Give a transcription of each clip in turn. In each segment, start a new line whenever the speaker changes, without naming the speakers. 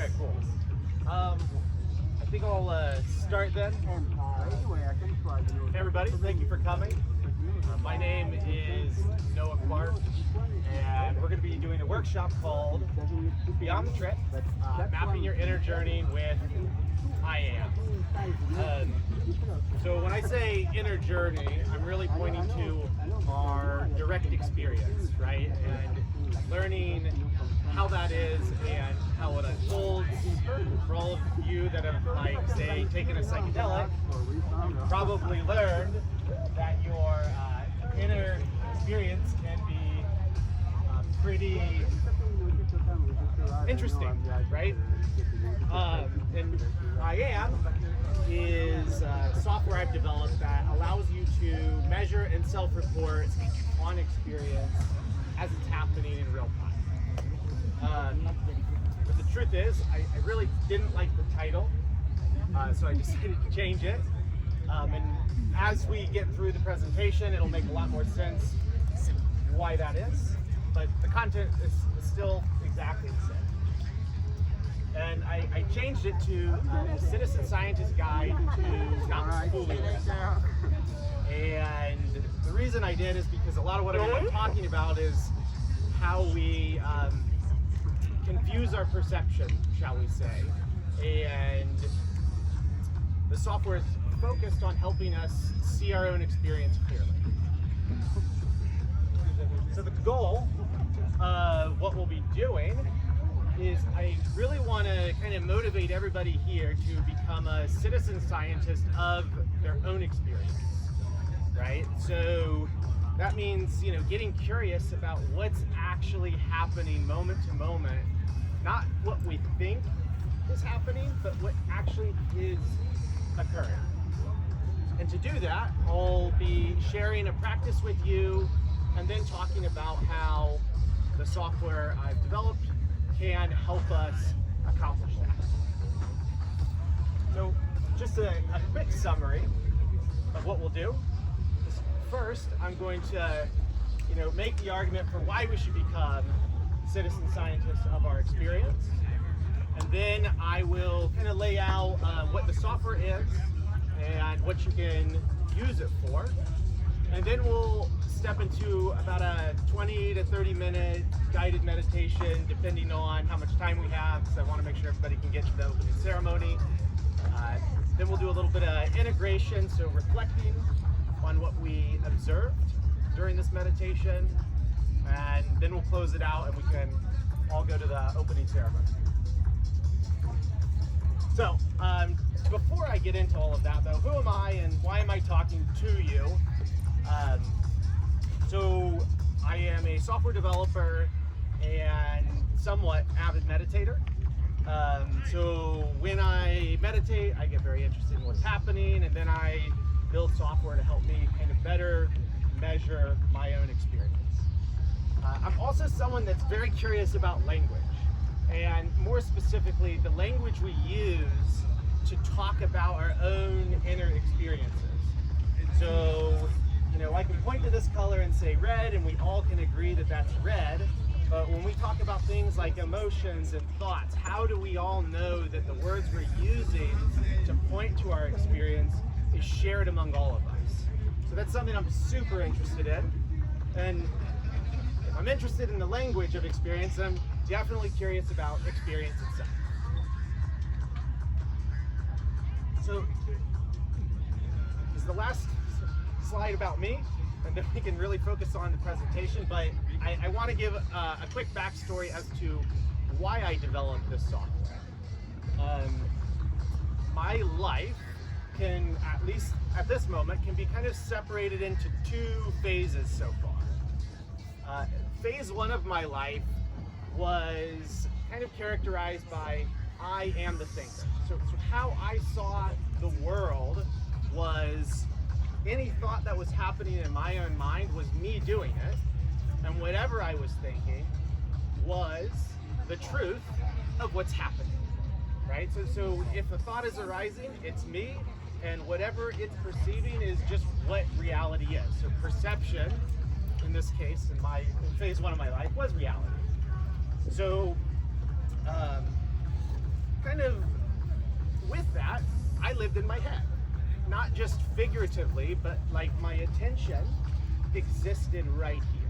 Okay, cool. I think I'll start then. Hey everybody, thank you for coming. My name is Noah Clark, and we're going to be doing a workshop called Beyond the Trip, Mapping Your Inner Journey with iAm. So when I say inner journey, I'm really pointing to our direct experience, right? And learning how that is and how it unfolds. For all of you that have, like, say, taken a psychedelic, you've probably learned that your inner experience can be pretty interesting, right? And iAm is software I've developed that allows you to measure and self-report on experience as it's happening in real time. But the truth is, I really didn't like the title, so I decided to change it. And as we get through the presentation, it'll make a lot more sense why that is. But the content is still exactly the same. And I changed it to the Citizen Scientist Guide to Not Fooling Yourself. And the reason I did is because a lot of what I'm going to be talking about is how we confuse our perception, shall we say. And the software is focused on helping us see our own experience clearly. So the goal of what we'll be doing is I really want to kind of motivate everybody here to become a citizen scientist of their own experience, right? So that means, you know, getting curious about what's actually happening moment to moment, not what we think is happening, but what actually is occurring. And to do that, I'll be sharing a practice with you and then talking about how the software I've developed can help us accomplish that. So just a quick summary of what we'll do. First, I'm going to, make the argument for why we should become citizen scientists of our experience. And then I will kind of lay out what the software is and what you can use it for. And then we'll step into about a 20 to 30 minute guided meditation, depending on how much time we have, because I want to make sure everybody can get to the opening ceremony. Then we'll do a little bit of integration, so reflecting on what we observed during this meditation, and then we'll close it out and we can all go to the opening ceremony. So, before I get into all of that though, who am I and why am I talking to you? So I am a software developer and somewhat avid meditator. So when I meditate, I get very interested in what's happening, and then I build software to help me kind of better measure my own experience. I'm also someone that's very curious about language, and more specifically, the language we use to talk about our own inner experiences. So, I can point to this color and say red, and we all can agree that that's red. But when we talk about things like emotions and thoughts, how do we all know that the words we're using to point to our experience is shared among all of us? So that's something I'm super interested in. And if I'm interested in the language of experience, I'm definitely curious about experience itself. So this is the last slide about me, and then we can really focus on the presentation. But I want to give a quick backstory as to why I developed this software. My life can, at least at this moment, can be kind of separated into two phases so far. Phase one of my life was kind of characterized by I am the thinker. So how I saw the world was any thought that was happening in my own mind was me doing it, and whatever I was thinking was the truth of what's happening, right? So if a thought is arising, it's me, and whatever it's perceiving is just what reality is. So perception, in this case, in phase one of my life, was reality. So kind of with that, I lived in my head. Not just figuratively, but like my attention existed right here.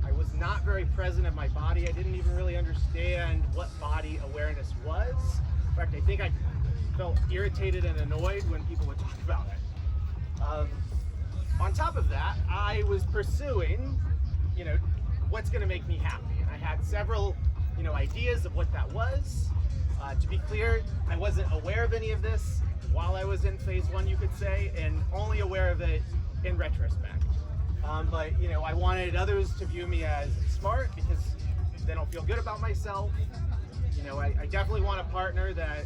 I was not very present in my body. I didn't even really understand what body awareness was. In fact, I think I felt irritated and annoyed when people would talk about it. On top of that, I was pursuing, what's going to make me happy. And I had several, ideas of what that was. To be clear, I wasn't aware of any of this while I was in phase one, you could say, and only aware of it in retrospect. But I wanted others to view me as smart because then I'll feel good about myself. I definitely want a partner that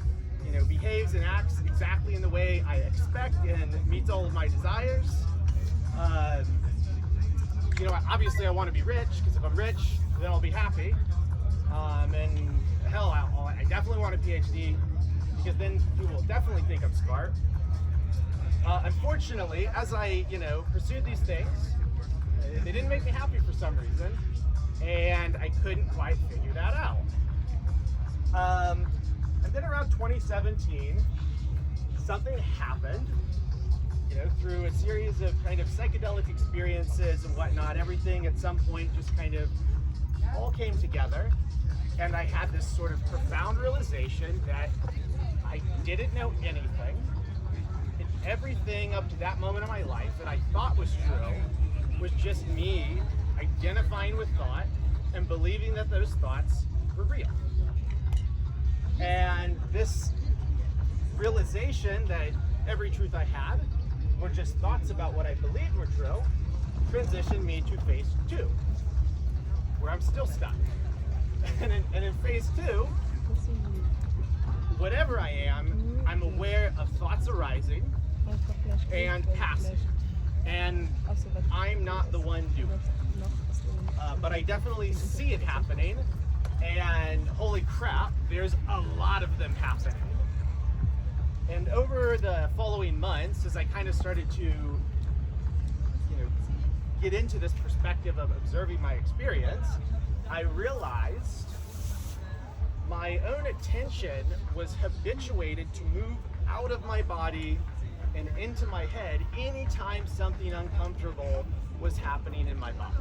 behaves and acts exactly in the way I expect and meets all of my desires. Obviously I want to be rich because if I'm rich, then I'll be happy. And hell, I definitely want a PhD because then people will definitely think I'm smart. Unfortunately, as I, pursued these things, they didn't make me happy for some reason, and I couldn't quite figure that out. And then around 2017, something happened, through a series of kind of psychedelic experiences and whatnot. Everything at some point just kind of all came together, and I had this sort of profound realization that I didn't know anything. And everything up to that moment in my life that I thought was true was just me identifying with thought and believing that those thoughts were real. And this realization that every truth I had were just thoughts about what I believed were true transitioned me to phase two, where I'm still stuck. And in phase two, whatever I am, I'm aware of thoughts arising and passing. And I'm not the one doing it. But I definitely see it happening, and holy crap, there's a lot of them happening. And over the following months, as I kind of started to, get into this perspective of observing my experience, I realized my own attention was habituated to move out of my body and into my head anytime something uncomfortable was happening in my body.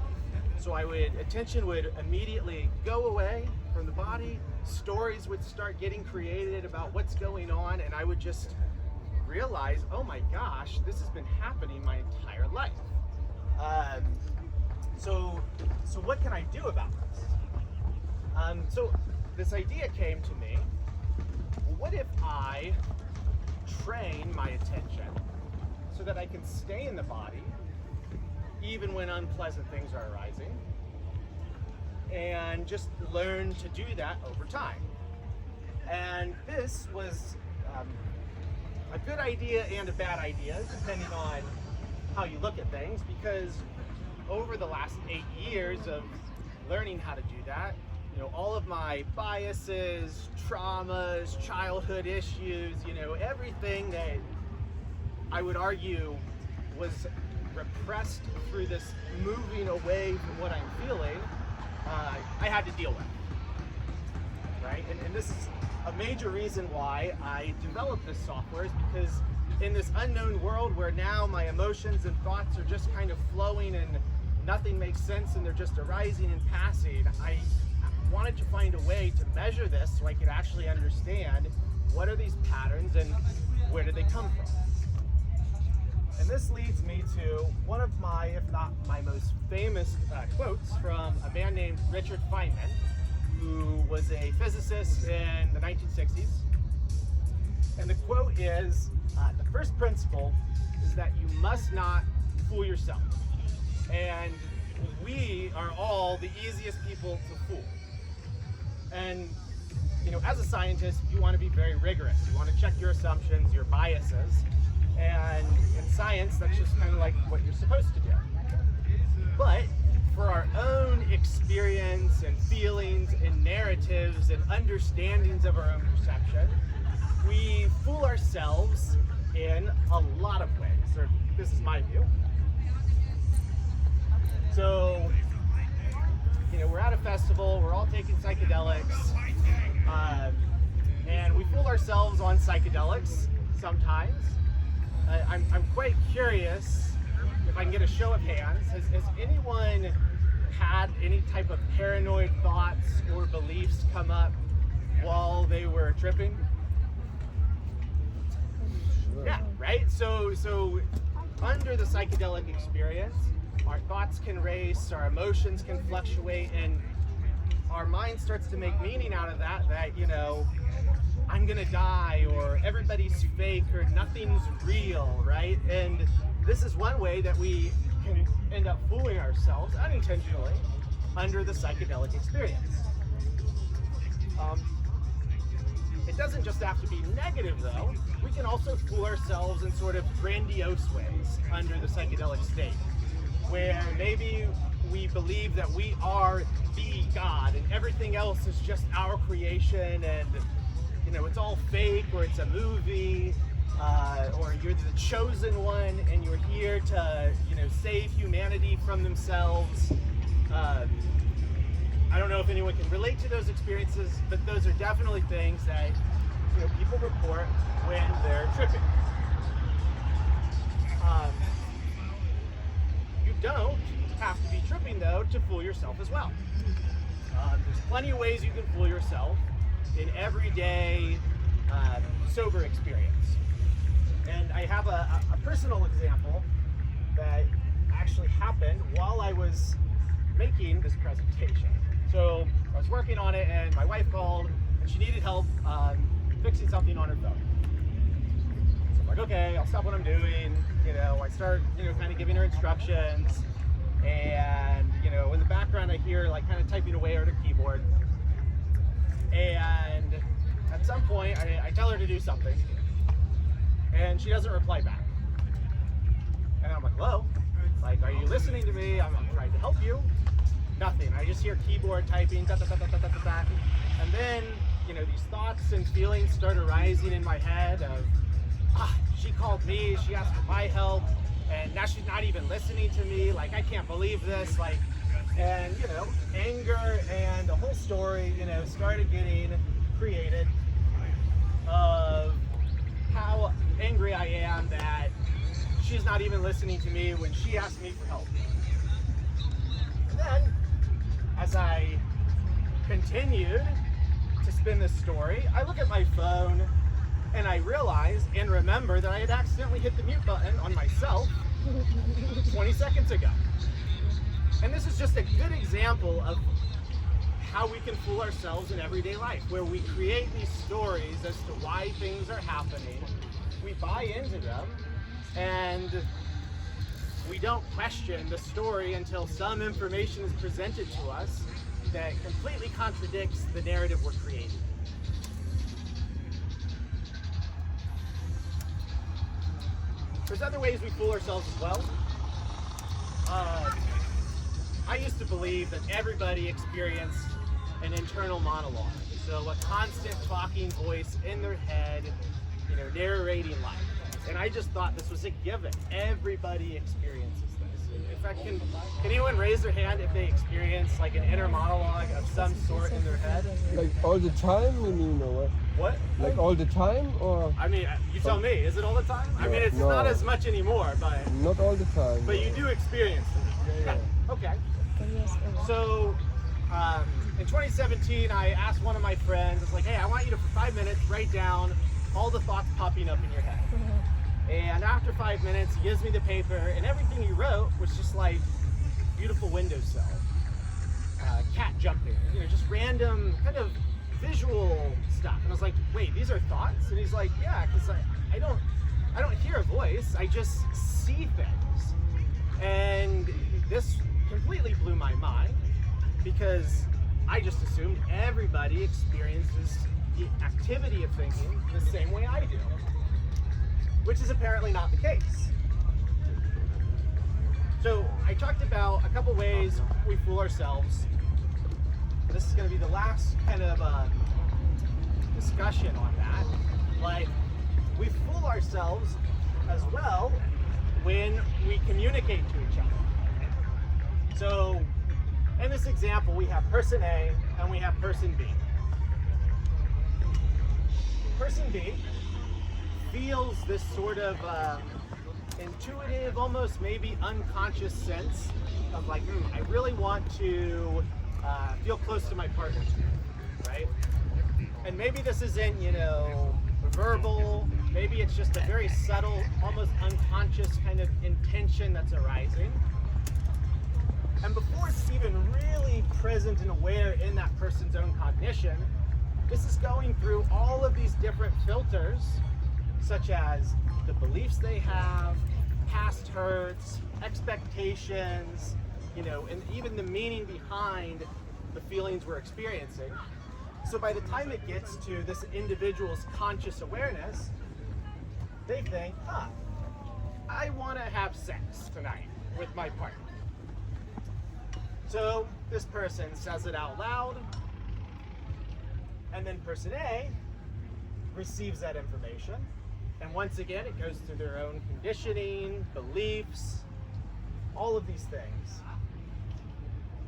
So attention would immediately go away from the body, stories would start getting created about what's going on, and I would just realize, oh my gosh, this has been happening my entire life. So what can I do about this? So this idea came to me, what if I train my attention so that I can stay in the body even when unpleasant things are arising, and just learn to do that over time. And this was a good idea and a bad idea, depending on how you look at things, because over the last 8 years of learning how to do that, all of my biases, traumas, childhood issues, everything that I would argue was repressed through this moving away from what I'm feeling, I had to deal with, right? And this is a major reason why I developed this software, is because in this unknown world where now my emotions and thoughts are just kind of flowing and nothing makes sense and they're just arising and passing, I wanted to find a way to measure this so I could actually understand what are these patterns and where do they come from. And this leads me to one of my, if not my most famous quotes from a man named Richard Feynman, who was a physicist in the 1960s. And the quote is, the first principle is that you must not fool yourself. And we are all the easiest people to fool. And as a scientist, you want to be very rigorous. You want to check your assumptions, your biases. And in science, that's just kind of like what you're supposed to do. But for our own experience and feelings and narratives and understandings of our own perception, we fool ourselves in a lot of ways. Or this is my view. So, we're at a festival, we're all taking psychedelics, and we fool ourselves on psychedelics sometimes. I'm quite curious if I can get a show of hands. Has anyone had any type of paranoid thoughts or beliefs come up while they were tripping? Yeah, right? So under the psychedelic experience, our thoughts can race, our emotions can fluctuate, and our mind starts to make meaning out of that, you know, I'm gonna die, or everybody's fake, or nothing's real, right? And this is one way that we can end up fooling ourselves unintentionally under the psychedelic experience. It doesn't just have to be negative though. We can also fool ourselves in sort of grandiose ways under the psychedelic state, where maybe we believe that we are the God and everything else is just our creation, and you know, it's all fake, or it's a movie, or you're the chosen one and you're here to, you know, save humanity from themselves. I don't know if anyone can relate to those experiences, but those are definitely things that, you know, people report when they're tripping. You don't have to be tripping though to fool yourself as well. There's plenty of ways you can fool yourself in everyday sober experience. And I have a personal example that actually happened while I was making this presentation. So I was working on it and my wife called and she needed help fixing something on her phone. So I'm like, okay, I'll stop what I'm doing. You know, I start, you know, kind of giving her instructions, and, you know, in the background I hear like kind of typing away at her keyboard. And at some point I tell her to do something and she doesn't reply back. And I'm like, hello? Like, are you listening to me? I'm trying to help you. Nothing. I just hear keyboard typing, da, da, da, da, da, da, da, da. And then, you know, these thoughts and feelings start arising in my head of, she called me, she asked for my help, and now she's not even listening to me. Like, I can't believe this. Like, and, you know, anger and the whole story, you know, started getting created of how angry I am that she's not even listening to me when she asked me for help. And then, as I continued to spin this story, I look at my phone and I realize and remember that I had accidentally hit the mute button on myself 20 seconds ago. And this is just a good example of how we can fool ourselves in everyday life, where we create these stories as to why things are happening. We buy into them and we don't question the story until some information is presented to us that completely contradicts the narrative we're creating. There's other ways we fool ourselves as well. I used to believe that everybody experienced an internal monologue. So a constant talking voice in their head, you know, narrating life. And I just thought this was a given. Everybody experiences this. In fact, can anyone raise their hand if they experience like an inner monologue of some sort in their head?
Like all the time, you mean, or what?
What?
Like all the time, or?
I mean, you tell me. Is it all the time? I mean, it's not as much anymore, but...
Not all the time.
But you do experience it.
Yeah.
Okay. So, in 2017, I asked one of my friends, I was like, hey, I want you to, for 5 minutes, write down all the thoughts popping up in your head. And after 5 minutes, he gives me the paper, and everything he wrote was just like beautiful windowsill, cat jumping, you know, just random kind of visual stuff. And I was like, wait, these are thoughts? And he's like, yeah, because I don't hear a voice, I just see things. And this completely blew my mind, because I just assumed everybody experiences the activity of thinking the same way I do, which is apparently not the case. So I talked about a couple ways we fool ourselves. This is going to be the last kind of discussion on that. Like, we fool ourselves as well when we communicate to each other. So in this example, we have person A and we have person B. person B feels this sort of intuitive, almost maybe unconscious sense of like, I really want to feel close to my partner, right? And maybe this isn't, verbal, maybe it's just a very subtle, almost unconscious kind of intention that's arising. And before it's even really present and aware in that person's own cognition, this is going through all of these different filters, such as the beliefs they have, past hurts, expectations, and even the meaning behind the feelings we're experiencing. So by the time it gets to this individual's conscious awareness, they think, I want to have sex tonight with my partner. So this person says it out loud, and then person A receives that information. And once again, it goes through their own conditioning, beliefs, all of these things.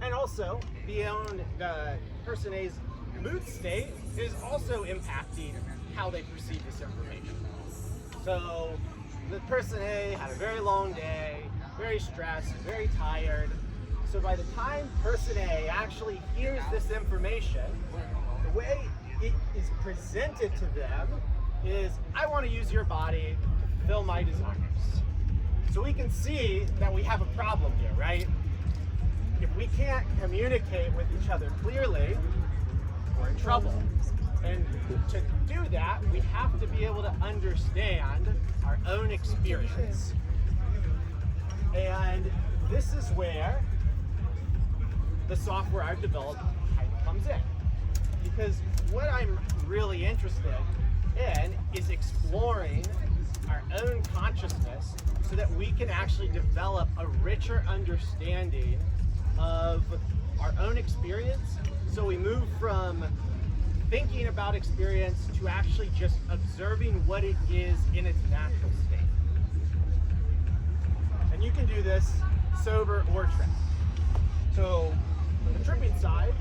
And also, the person A's mood state is also impacting how they perceive this information. So the person A had a very long day, very stressed, very tired. So by the time person A actually hears this information, the way it is presented to them is, I want to use your body to fulfill my desires. So we can see that we have a problem here, right? If we can't communicate with each other clearly, we're in trouble. And to do that, we have to be able to understand our own experience. And this is where the software I've developed kind of comes in. Because what I'm really interested in is exploring our own consciousness so that we can actually develop a richer understanding of our own experience. So we move from thinking about experience to actually just observing what it is in its natural state. And you can do this sober or trip. So on the tripping side,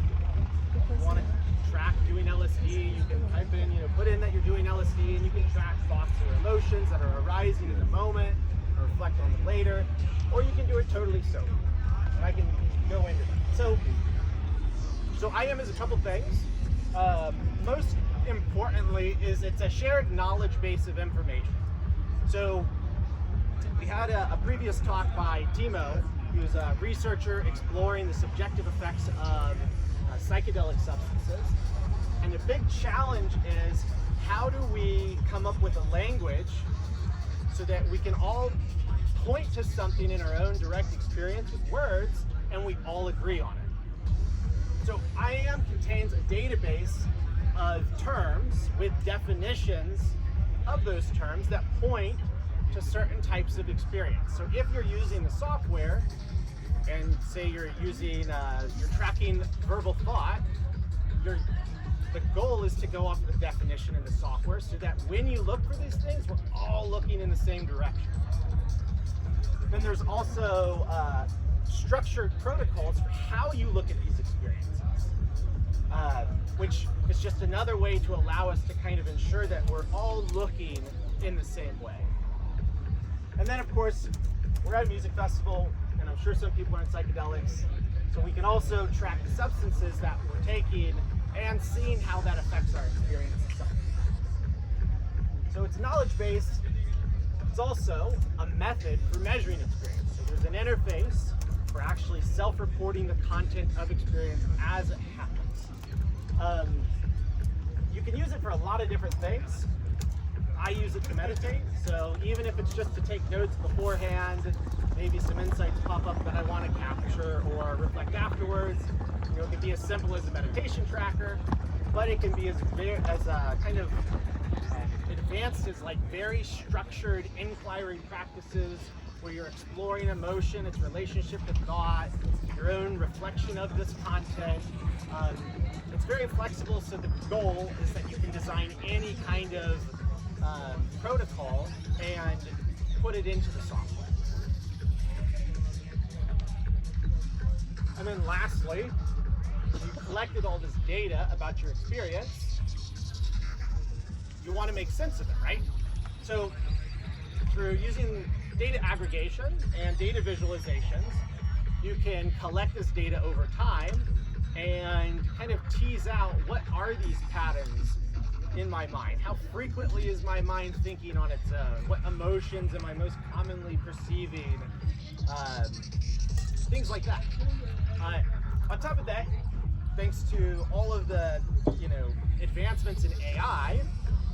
if you want to track doing LSD, you can type in, put in that you're doing LSD, and you can track thoughts or emotions that are arising in the moment or reflect on them later, or you can do it totally sober. And I can go into that. So iAm is a couple things. Most importantly is it's a shared knowledge base of information. So we had a previous talk by Timo, who's a researcher exploring the subjective effects of psychedelic substances. And the big challenge is, how do we come up with a language so that we can all point to something in our own direct experience with words and we all agree on it? So iAm contains a database of terms with definitions of those terms that point to certain types of experience. So if you're using the software, and say you're tracking verbal thought, the goal is to go off of the definition in the software so that when you look for these things, we're all looking in the same direction. Then there's also structured protocols for how you look at these experiences, which is just another way to allow us to kind of ensure that we're all looking in the same way. And then, of course, we're at a music festival, and I'm sure some people are in psychedelics, so we can also track the substances that we're taking and seeing how that affects our experience itself. So it's knowledge-based. It's also a method for measuring experience. So there's an interface for actually self-reporting the content of experience as it happens. You can use it for a lot of different things. I use it to meditate, so even if it's just to take notes beforehand, maybe some insights pop up that I want to capture or reflect afterwards. It can be as simple as a meditation tracker, but it can be as kind of advanced as like very structured inquiry practices where you're exploring emotion, its relationship to thought, your own reflection of this content. It's very flexible, so the goal is that you can design any kind of protocol and put it into the software. And then lastly, you collected all this data about your experience. You want want to make sense of it, right? So through using data aggregation and data visualizations, you can collect this data over time and kind of tease out what are these patterns in my mind? How frequently is my mind thinking on its own? What emotions am I most commonly perceiving? Things like that. On top of that, thanks to all of the advancements in AI,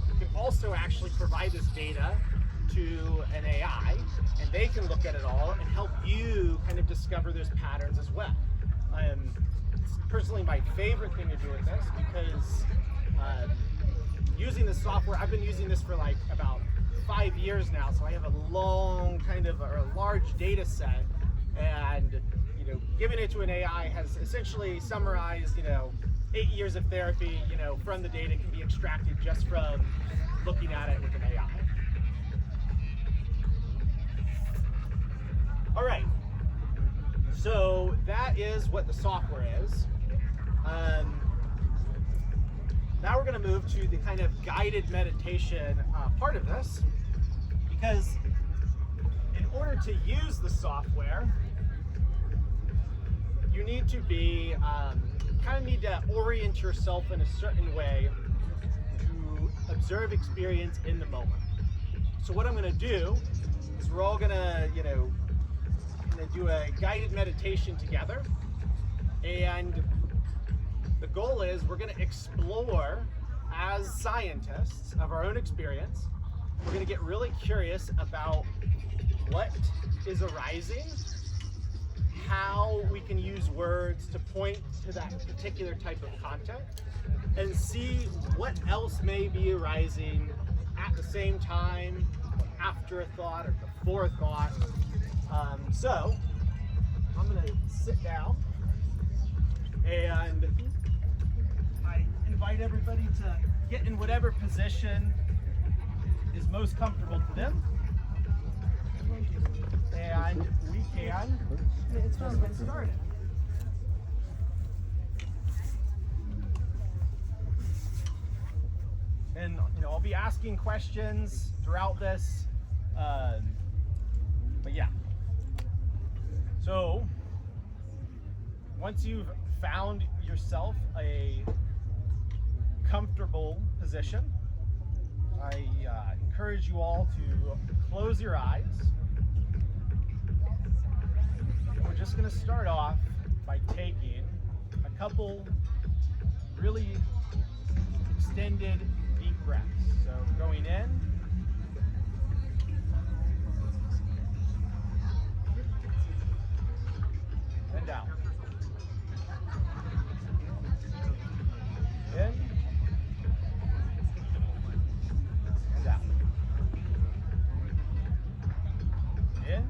you can also actually provide this data to an AI, and they can look at it all and help you kind of discover those patterns as well. It's personally my favorite thing to do with this because using this software, I've been using this for like about 5 years now, so I have a long or a large data set, and giving it to an AI has essentially summarized 8 years of therapy from the data can be extracted just from looking at it with an AI. All right, so that is what the software is. Now we're going to move to the kind of guided meditation part of this, because in order to use the software, you need to be need to orient yourself in a certain way to observe experience in the moment. So what I'm going to do is we're all going to do a guided meditation together, and the goal is we're going to explore as scientists of our own experience. We're going to get really curious about what is arising, how we can use words to point to that particular type of content, and see what else may be arising at the same time, after a thought or before a thought. So I'm going to sit down, and I invite everybody to get in whatever position is most comfortable to them, and we can just get started. And I'll be asking questions throughout this, but yeah. So once you've found yourself a comfortable position, I encourage you all to close your eyes. We're just going to start off by taking a couple really extended deep breaths. So going in and down. In and out. In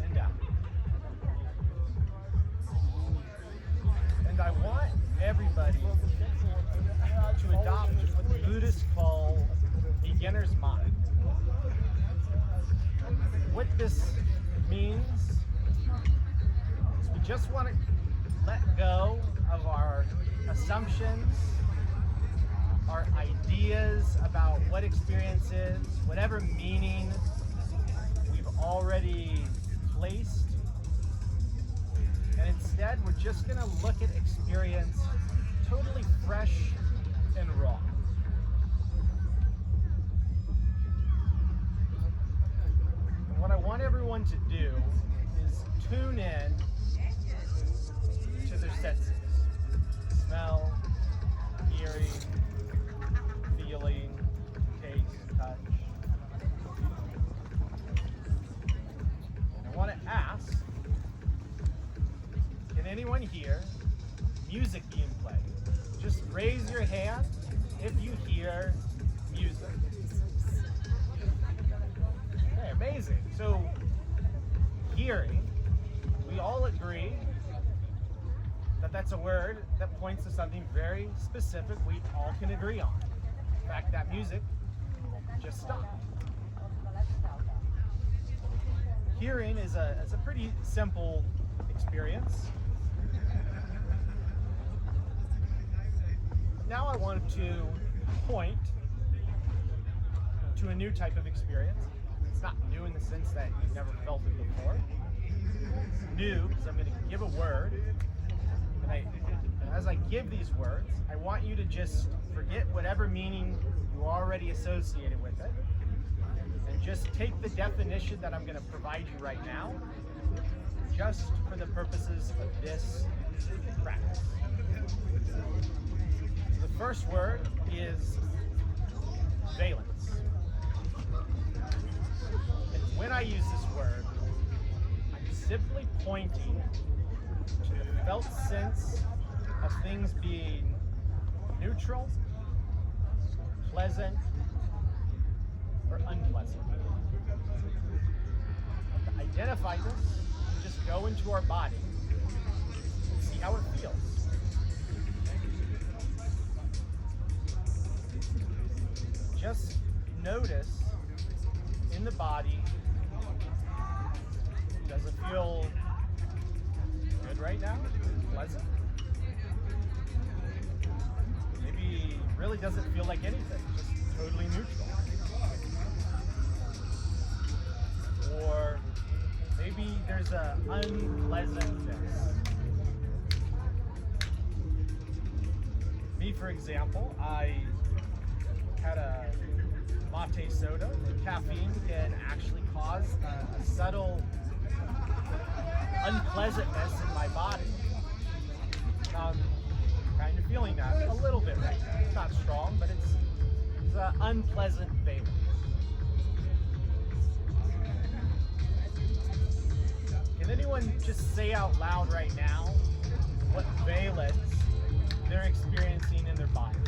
and out. And I want everybody to adopt what the Buddhists call beginner's mind. What this means is we just want to let go of our assumptions, our ideas about what experience is, whatever meaning we've already placed. And instead, we're just going to look at experience totally fresh and raw. And what I want everyone to do is tune in to their senses. Smell, hearing, feeling, taste, touch. And I want to ask, can anyone hear music being played? Just raise your hand if you hear music. Okay, amazing. So, hearing, we all agree that that's a word that points to something very specific we all can agree on. In fact, that music just stopped. Hearing is a pretty simple experience. now I want to point to a new type of experience. It's not new in the sense that you've never felt it before. It's new because I'm going to give a word, and as I give these words, I want you to just forget whatever meaning you already associated with it, and just take the definition that I'm going to provide you right now, just for the purposes of this practice. The first word is valence. And when I use this word, I'm simply pointing to the felt sense of things being neutral, pleasant, or unpleasant. To identify this, we just go into our body and see how it feels. Just notice in the body, does it feel good right now? Pleasant? Maybe it really doesn't feel like anything, just totally neutral. Or maybe there's an unpleasantness. Me, for example, I had a mate soda. Caffeine can actually cause a subtle unpleasantness in my body. And I'm kind of feeling that a little bit right now. It's not strong, but it's an unpleasant feeling. Can anyone just say out loud right now what valence they're experiencing in their body?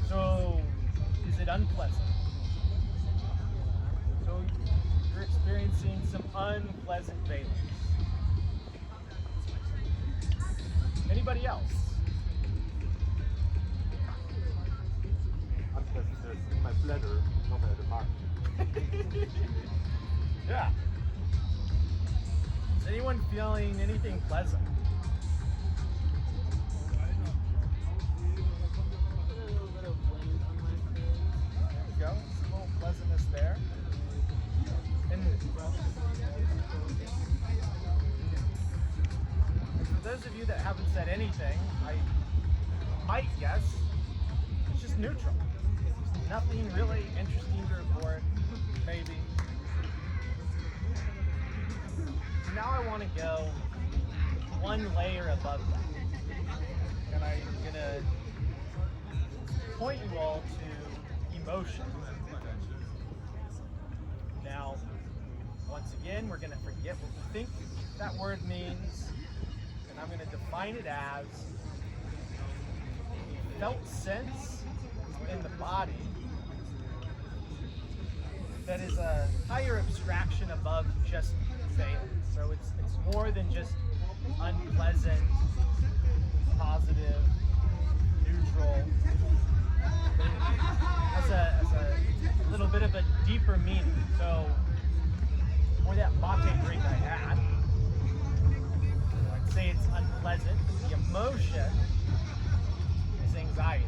So, is it unpleasant? So, you're experiencing some unpleasant valence. Anybody else?
Unpleasantness in my bladder, not at the market.
Yeah. Is anyone feeling anything pleasant? Go. A little pleasantness there. And for those of you that haven't said anything, I might guess it's just neutral. Nothing really interesting to report, maybe. Now I want to go one layer above that. And I'm going to point you all to emotion. Now, once again, we're going to forget what we think that word means, and I'm going to define it as a felt sense in the body that is a higher abstraction above just valence. So it's more than just unpleasant, positive, neutral. Has a little bit of a deeper meaning. So for that mate drink I had, I'd say it's unpleasant. The emotion is anxiety.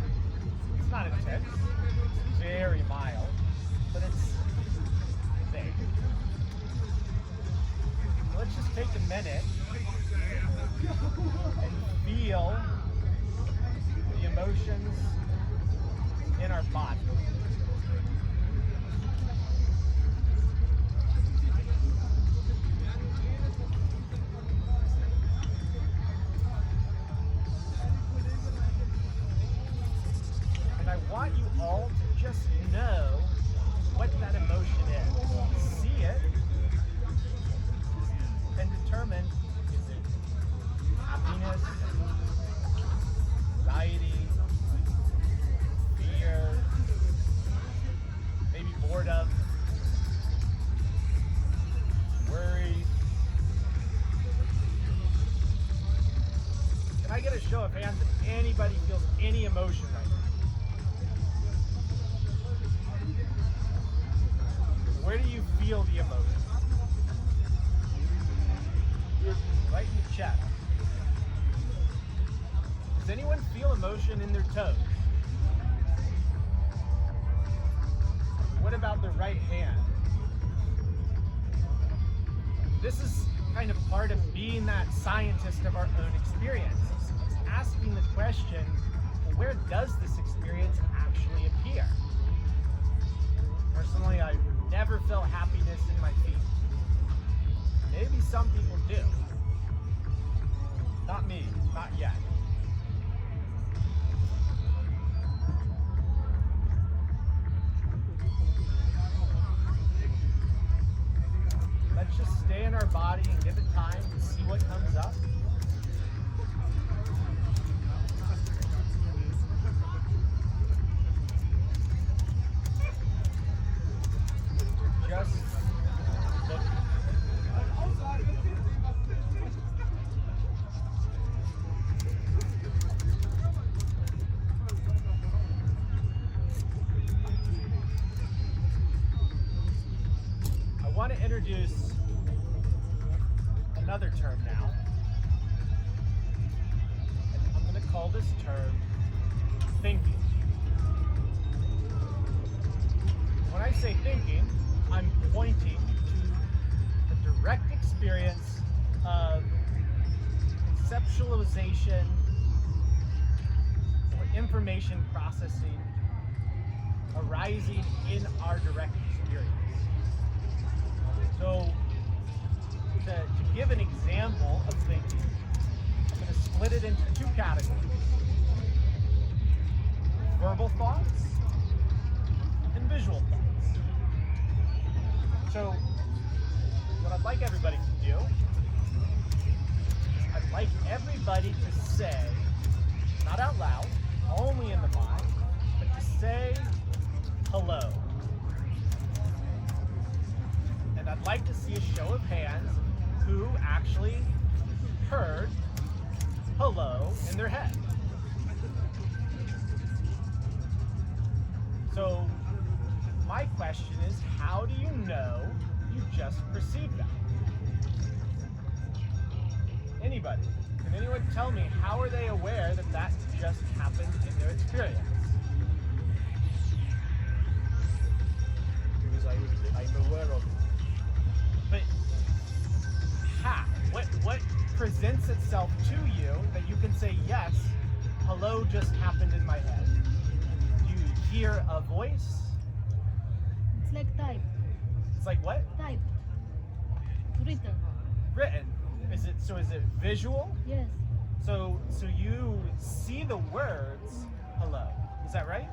It's not intense. It's very mild, but it's vague. So let's just take a minute and feel the emotions in our body. And I want you all to just know what that emotion is. See it and determine, is it happiness, anxiety, fear, maybe boredom, worry. Can I get a show of hands if anybody feels any emotion right now? Where do you feel the emotion? right in the chest. Does anyone feel emotion in their toes? What about the right hand? This is kind of part of being that scientist of our own experience. It's asking the question, well, where does this experience actually appear? Personally, I've never felt happiness in my feet. Maybe some people do. Not me, not yet. Let's just stay in our body and give it time to see what comes up. Just look. I want to introduce another term now. And I'm going to call this term thinking. When I say thinking, I'm pointing to the direct experience of conceptualization or information processing arising in our direct experience. So, to give an example of thinking, I'm going to split it into two categories: verbal thoughts and visual thoughts. So, what I'd like everybody to do, I'd like everybody to say, not out loud, only in the mind, but to say hello. And I'd like to see a show of hands who actually heard hello in their head. So, my question is, how do you know you just perceived that? Anybody? Can anyone tell me, how are they aware that that just happened in their experience?
Because I'm aware of it.
But how? What presents itself to you that you can say, yes, hello just happened in my head? Do you hear a voice?
It's like type.
It's like what?
Type. Written.
Written. Is it visual?
Yes.
So you see the words hello. Is that right?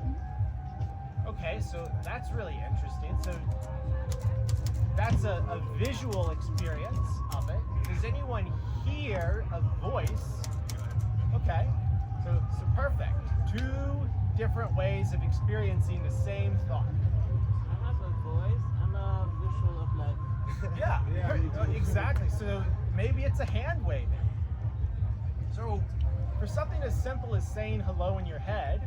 Okay, so that's really interesting. So that's a visual experience of it. Does anyone hear a voice? Okay, so perfect. Two different ways of experiencing the same thought.
I have a voice and a visual of life.
Yeah, exactly. So maybe it's a hand waving. So for something as simple as saying hello in your head,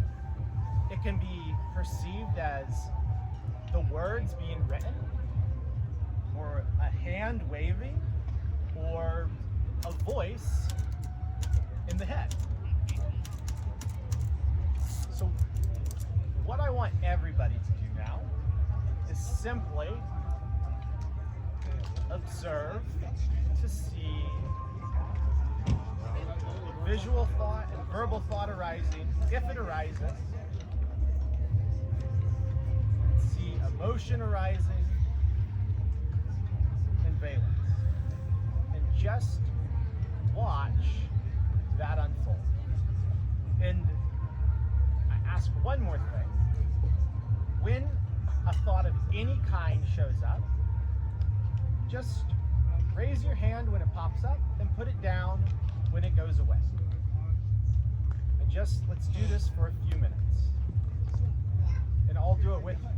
it can be perceived as the words being written, or a hand waving, or a voice in the head. So what I want everybody to do now is simply observe to see visual thought and verbal thought arising, if it arises. See emotion arising and valence. And just watch that unfold. And I ask one more thing. When a thought of any kind shows up, just raise your hand when it pops up and put it down when it goes away. And just let's do this for a few minutes. And I'll do it with you.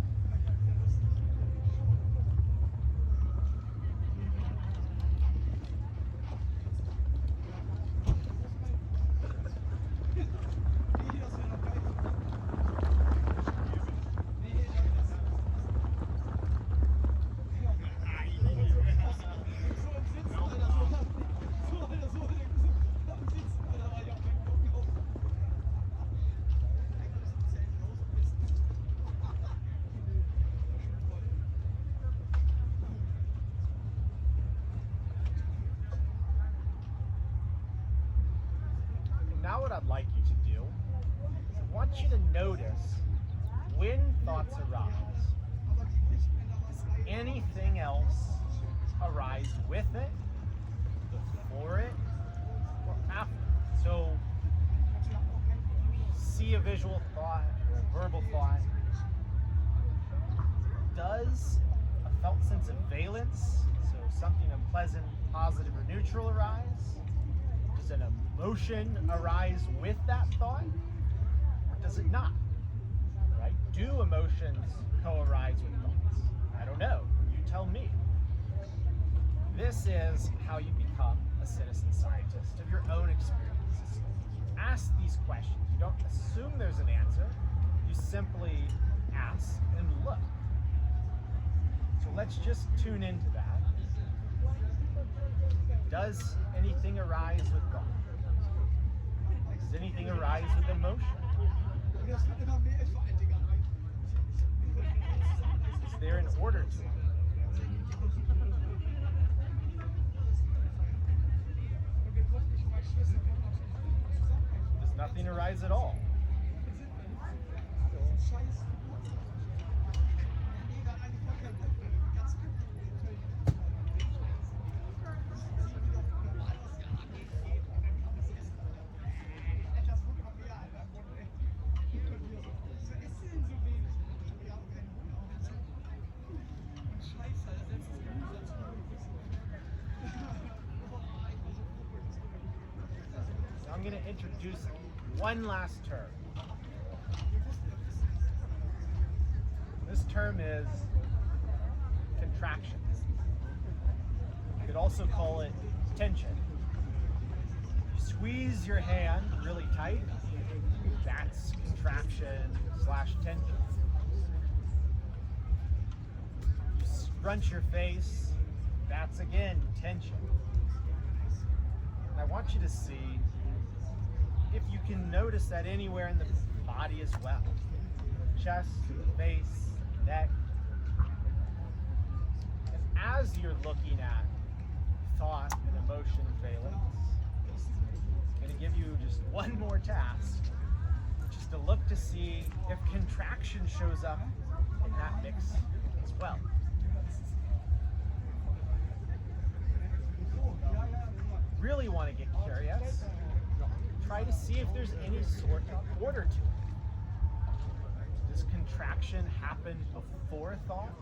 I'd like you to do is I want you to notice when thoughts arise, does anything else arise with it, before it, or after? So, see a visual thought or a verbal thought, does a felt sense of valence, so something unpleasant, positive, or neutral arise? Does an emotion arise with that thought, or does it not? Right? Do emotions co-arise with thoughts? I don't know. You tell me. This is how you become a citizen scientist of your own experiences. Ask these questions. You don't assume there's an answer. You simply ask and look. So let's just tune into that. Does anything arise with thought? Does anything arise with emotion? Is there an order to it? Does nothing arise at all? I'm going to introduce one last term. This term is contraction. You could also call it tension. You squeeze your hand really tight, that's contraction/tension. You scrunch your face, that's again tension. And I want you to see if you can notice that anywhere in the body as well. Chest, face, neck. And as you're looking at thought and emotion valence, I'm going to give you just one more task, just to look to see if contraction shows up in that mix as well. Really want to get curious. Try to see if there's any sort of order to it. Does contraction happen before thought?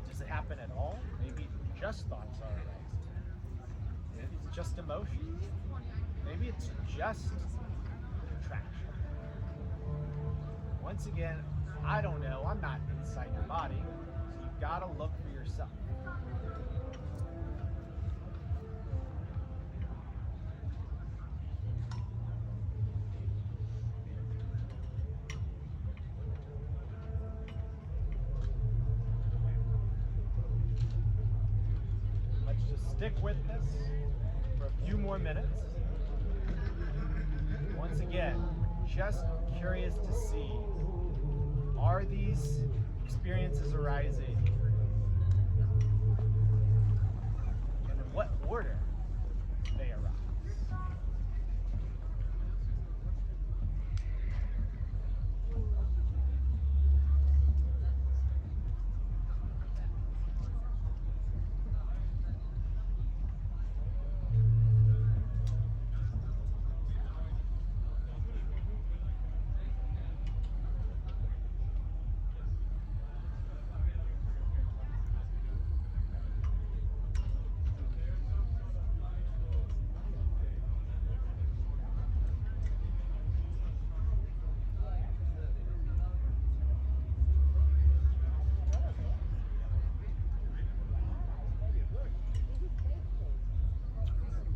Does it happen at all? Maybe just thoughts are arising. Maybe it's just emotion. Maybe it's just contraction. Once again, I don't know. I'm not inside your body, so you've got to look for yourself. Stick with this for a few more minutes. Once again, just curious to see, are these experiences arising? And in what order they arise?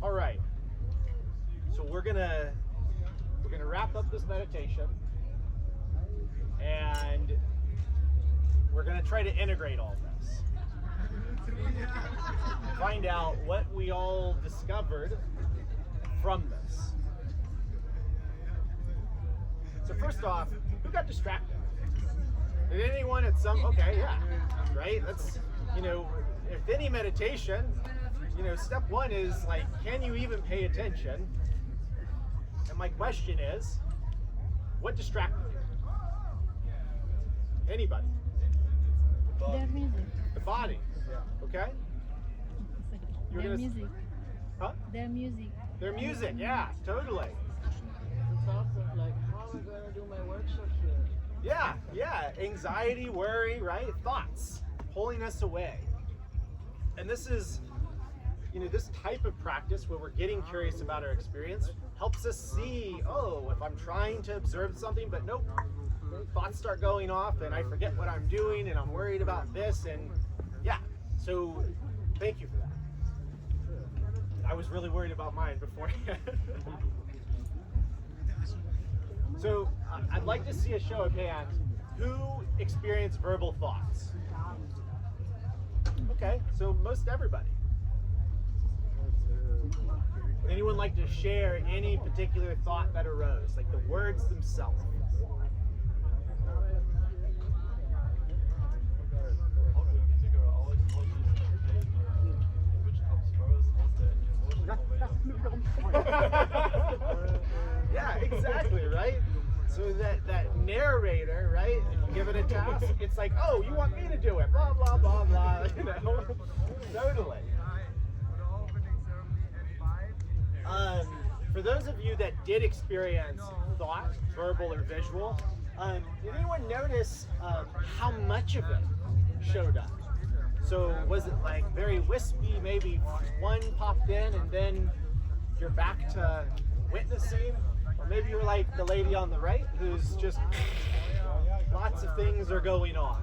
All right, so we're gonna wrap up this meditation, and we're gonna try to integrate all this, find out what we all discovered from this. So first off, who got distracted? Did anyone at some? Okay, yeah, right. That's, if any meditation. Step one is like, can you even pay attention And my question is, what distracted you? Anybody?
Their music.
The body. Okay? You're
Their
gonna-
music.
Huh?
Their music.
Their music, yeah, totally.
The thoughts of like, how am I going to do my workshop here?
Yeah, anxiety, worry, right? Thoughts pulling us away. And this is, this type of practice where we're getting curious about our experience helps us see, oh, if I'm trying to observe something, but nope, thoughts start going off and I forget what I'm doing and I'm worried about this, and yeah, so thank you for that. I was really worried about mine beforehand. So I'd like to see a show of hands who experienced verbal thoughts. Okay, so most everybody. Anyone like to share any particular thought that arose, like the words themselves?
How do you figure out how to campaign, which comes first? Was there any emotion?
Yeah, exactly, right? So that narrator, right? If you give it a task, it's like, oh, you want me to do it, blah, blah, blah, blah, Totally. For those of you that did experience thought, verbal or visual, did anyone notice how much of it showed up? So was it like very wispy, maybe one popped in and then you're back to witnessing? Or maybe you're like the lady on the right who's just lots of things are going on.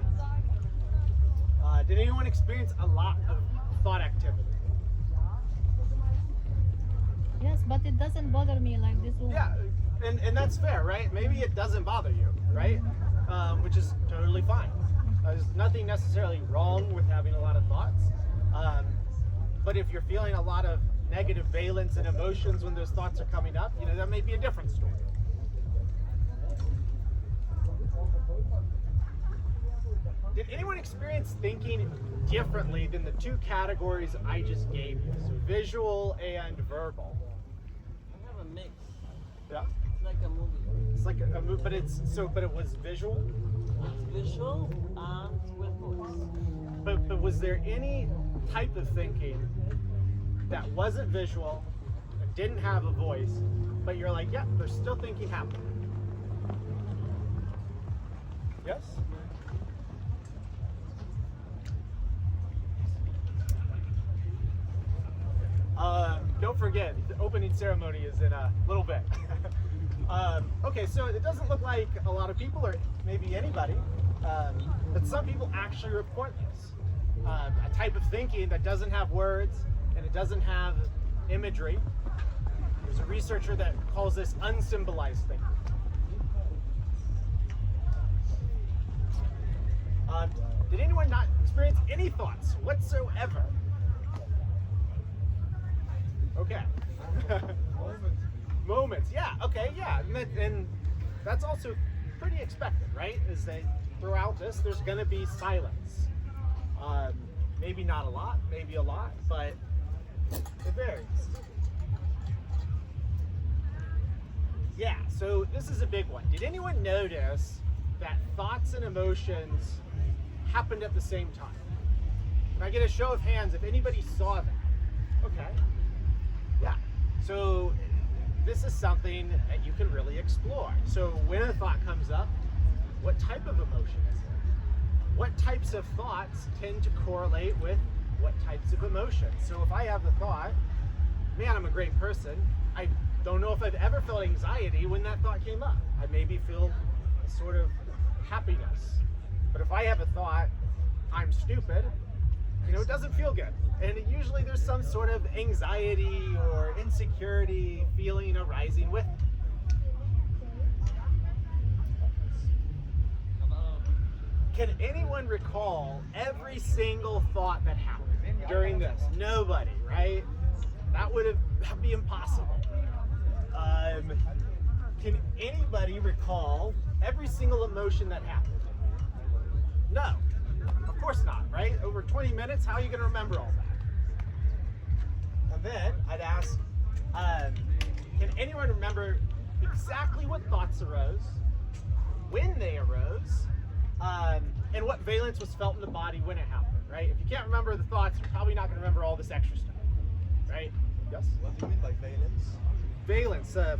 Did anyone experience a lot of thought activity?
Yes, but it doesn't bother me like this one.
Yeah, and that's fair, right? Maybe it doesn't bother you, right? Which is totally fine. There's nothing necessarily wrong with having a lot of thoughts. But if you're feeling a lot of negative valence and emotions when those thoughts are coming up, that may be a different story. Did anyone experience thinking differently than the two categories I just gave you? So visual and verbal.
I have a mix.
Yeah.
It's like a movie.
It's like a move, but it was visual.
It's visual and with voice.
But was there any type of thinking that wasn't visual, and didn't have a voice, but you're like, yeah, there's still thinking happening? Yes? Don't forget, the opening ceremony is in a little bit. Okay, so it doesn't look like a lot of people, or maybe anybody, but some people actually report this. A type of thinking that doesn't have words and it doesn't have imagery. There's a researcher that calls this unsymbolized thinking. Did anyone not experience any thoughts whatsoever? Okay. Moments, yeah, okay, yeah. And that's also pretty expected, right? Is that throughout this, there's going to be silence. Maybe not a lot, maybe a lot, but it varies. Yeah, so this is a big one. Did anyone notice that thoughts and emotions happened at the same time? Can I get a show of hands if anybody saw that? Okay. Yeah. So this is something that you can really explore. So when a thought comes up, what type of emotion is it? What types of thoughts tend to correlate with what types of emotions? So if I have the thought, man, I'm a great person, I don't know if I've ever felt anxiety when that thought came up. I maybe feel a sort of happiness. But if I have a thought, I'm stupid, it doesn't feel good. And usually there's some sort of anxiety or insecurity feeling arising with it. Can anyone recall every single thought that happened during this? Nobody, right? That'd be impossible. Can anybody recall every single emotion that happened? No, of course not, right? Over 20 minutes, how are you going to remember all that? And then I'd ask, can anyone remember exactly what thoughts arose, when they arose, and what valence was felt in the body when it happened, right? If you can't remember the thoughts, you're probably not going to remember all this extra stuff, right? Yes?
What do you mean by valence?
Valence, the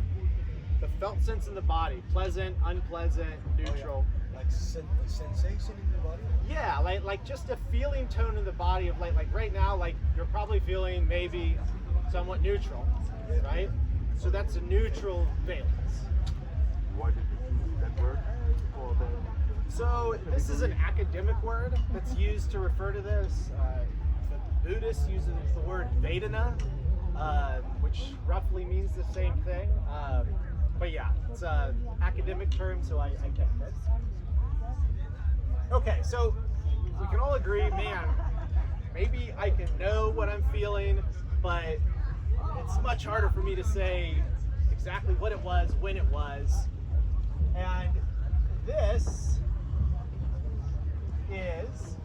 felt sense in the body, pleasant, unpleasant, neutral.
Like sensation in the body?
Yeah, like just a feeling tone in the body of like right now, like you're probably feeling maybe somewhat neutral, right? So that's a neutral valence.
Why did you choose that word for the?
So this is an academic word that's used to refer to this. The Buddhists use the word Vedana, which roughly means the same thing. But yeah, it's an academic term, so I get this. Okay, so we can all agree, man, maybe I can know what I'm feeling, but it's much harder for me to say exactly what it was, when it was. And this is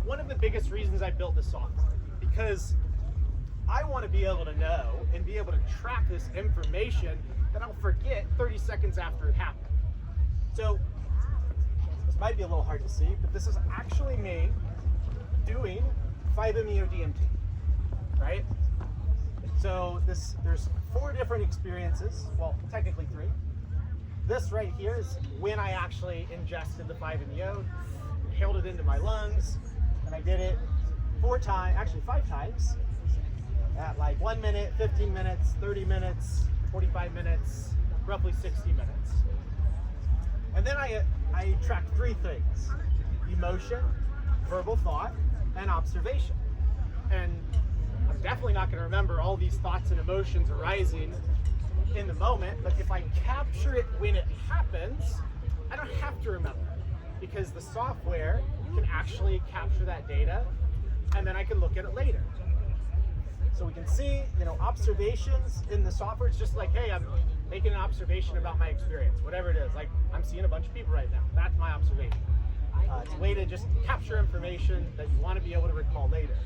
one of the biggest reasons I built this software, because I want to be able to know and be able to track this information that I'll forget 30 seconds after it happened. So this might be a little hard to see, but this is actually me doing 5-MeO-DMT, right? So there's 4 different experiences, well, technically 3. This right here is when I actually ingested the 5-MeO, inhaled it into my lungs, and I did it 5 times, at like 1 minute, 15 minutes, 30 minutes, 45 minutes, roughly 60 minutes. And then I tracked 3 things: emotion, verbal thought, and observation. And I'm definitely not going to remember all these thoughts and emotions arising in the moment, but if I capture it when it happens, I don't have to remember it, because the software can actually capture that data, and then I can look at it later. So we can see, observations in the software. It's just like, hey, I'm making an observation about my experience, whatever it is. Like, I'm seeing a bunch of people right now. That's my observation. It's a way to just capture information that you want to be able to recall later.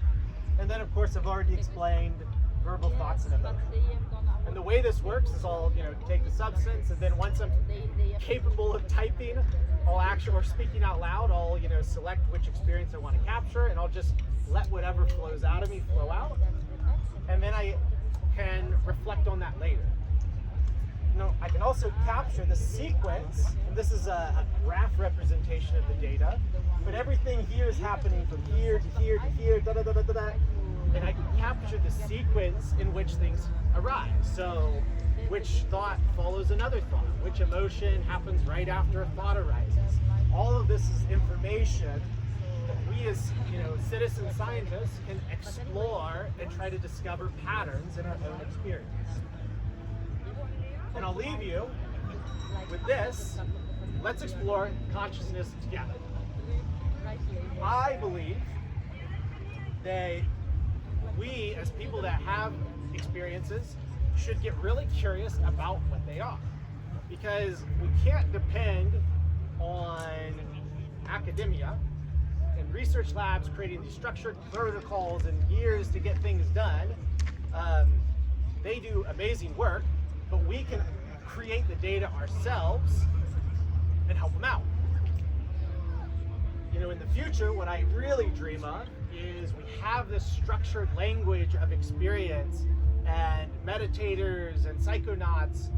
And then, of course, I've already explained verbal thoughts and emotions. And the way this works is I'll, take the substance, and then once I'm capable of typing, or speaking out loud, I'll, select which experience I want to capture, and I'll just let whatever flows out of me flow out. And then I can reflect on that later. I can also capture the sequence, and this is a graph representation of the data, but everything here is happening from here to here to here, and I can capture the sequence in which things arise. So which thought follows another thought, which emotion happens right after a thought arises. All of this is information that we as citizen scientists can explore and try to discover patterns in our own experience. And I'll leave you with this. Let's explore consciousness together. I believe that we, as people that have experiences, should get really curious about what they are. Because we can't depend on academia and research labs creating these structured protocols and years to get things done. They do amazing work, but we can create the data ourselves and help them out. In the future, what I really dream of is we have this structured language of experience, and meditators and psychonauts,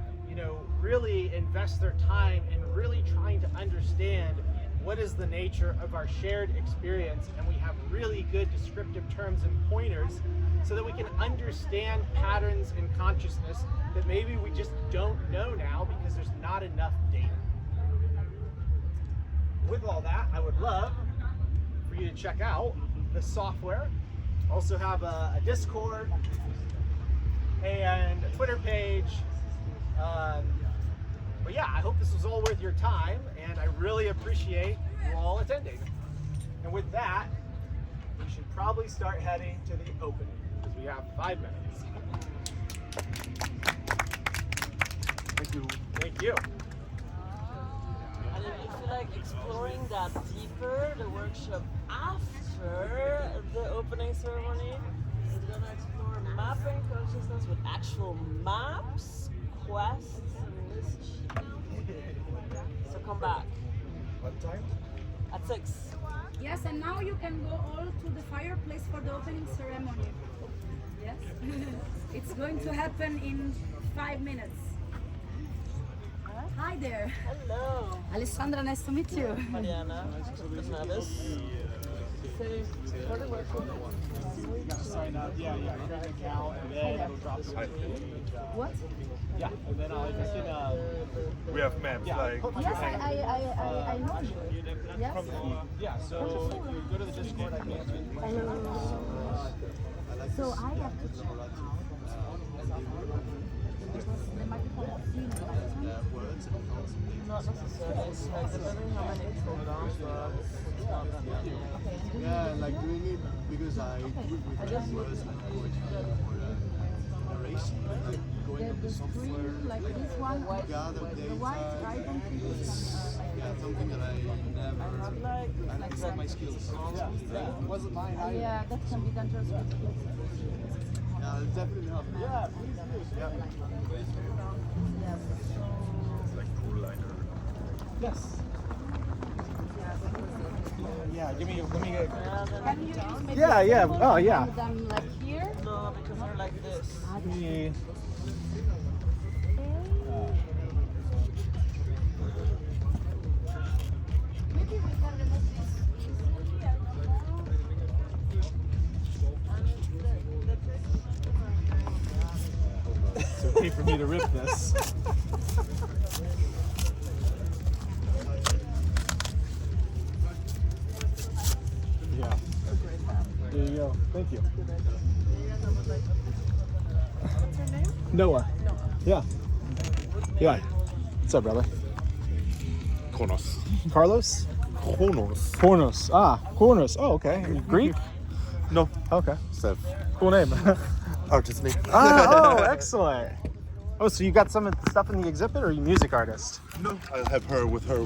really invest their time in really trying to understand what is the nature of our shared experience, and we have really good descriptive terms and pointers so that we can understand patterns in consciousness that maybe we just don't know now because there's not enough data. With all that, I would love for you to check out the software. Also have a Discord and a Twitter page. But yeah, I hope this was all worth your time, and I really appreciate you all attending. And with that, we should probably start heading to the opening, because we have 5 minutes.
Thank you.
Thank you.
And if you feel like exploring that deeper, the workshop after the opening ceremony is going to explore mapping consciousness with actual maps, quests, and lists. So come back.
What time?
At 6.
Yes, and now you can go all to the fireplace for the opening ceremony. Yes, it's going to happen in 5 minutes. Hi there,
Hello.
Alessandra. Nice to meet you.
Mariana. Bernardes. Say, for the workshop.
Sign up. Yeah. Create an account, and then it'll drop the
What?
Yeah, and then I can.
We have maps like.
Yes, I know you. Yes.
Yeah. So if you go to the Discord, I can answer any questions.
So I have to check out because the microphone was seen last time.
Not necessarily. It's like depending how many programs, but it's not that many.
Yeah, I like doing it because I do it with words and poetry or narration, like going on the
The
software.
screen like this one,
Gather
the white,
data.
I don't think it's
Yeah, something that I never. And it's not my skills.
It wasn't mine.
yeah, that can be dangerous with kids.
Yeah, it'll definitely help.
Yeah, please do. Yeah.
Yes.
Like cool liner.
Yes. Yeah, let me get.
Can you use maybe
Yeah,
a
yeah.
symbol
Oh,
and
yeah.
hang them like here?
No, because they're like this.
Me.
Maybe we can remove
It's okay for me to rip this. Yeah. There you go. Thank you. Noah. Yeah. Yeah. What's up, brother?
Kronos.
Carlos?
Kronos.
Kornos. Ah, Kornos. Oh, okay. Greek?
No.
Okay.
Steph.
Cool name.
Artist name.
Oh, excellent. Oh, so you got some of the stuff in the exhibit, or are you a music artist?
No. I'll have her with her